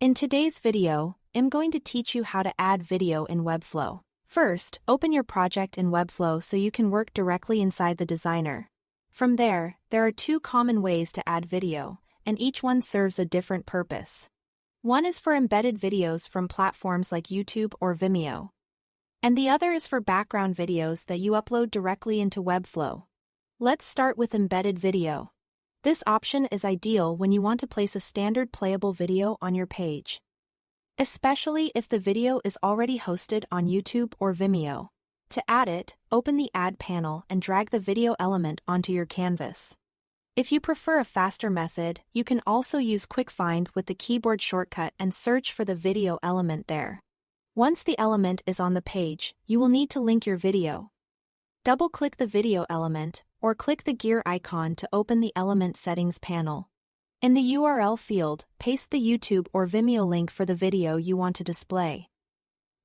In today's video, I'm going to teach you how to add video in Webflow. First, open your project in Webflow so you can work directly inside the designer. From there are two common ways to add video, and each one serves a different purpose. One is for embedded videos from platforms like YouTube or Vimeo. And the other is for background videos that you upload directly into Webflow. Let's start with embedded video. This option is ideal when you want to place a standard playable video on your page, especially if the video is already hosted on YouTube or Vimeo. To add it, open the Add panel and drag the video element onto your canvas. If you prefer a faster method, you can also use Quick Find with the keyboard shortcut and search for the video element there. Once the element is on the page, you will need to link your video. Double-click the video element, or click the gear icon to open the Element Settings panel. In the URL field, paste the YouTube or Vimeo link for the video you want to display.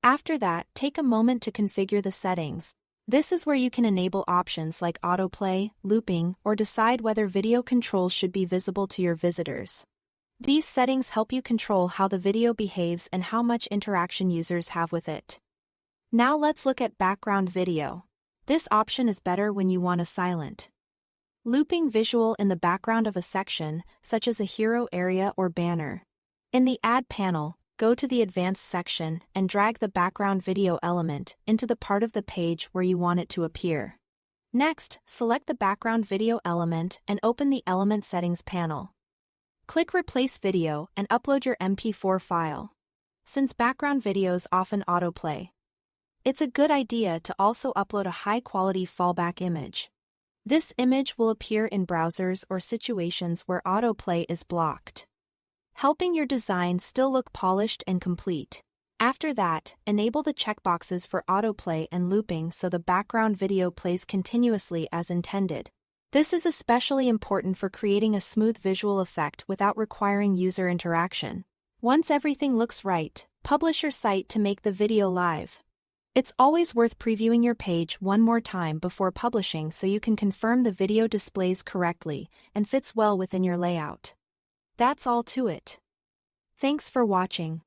After that, take a moment to configure the settings. This is where you can enable options like autoplay, looping, or decide whether video controls should be visible to your visitors. These settings help you control how the video behaves and how much interaction users have with it. Now let's look at background video. This option is better when you want a silent, looping visual in the background of a section, such as a hero area or banner. In the Add panel, go to the Advanced section and drag the background video element into the part of the page where you want it to appear. Next, select the background video element and open the Element Settings panel. Click Replace Video and upload your MP4 file. Since background videos often autoplay, it's a good idea to also upload a high-quality fallback image. This image will appear in browsers or situations where autoplay is blocked, helping your design still look polished and complete. After that, enable the checkboxes for autoplay and looping so the background video plays continuously as intended. This is especially important for creating a smooth visual effect without requiring user interaction. Once everything looks right, publish your site to make the video live. It's always worth previewing your page one more time before publishing so you can confirm the video displays correctly and fits well within your layout. That's all to it. Thanks for watching.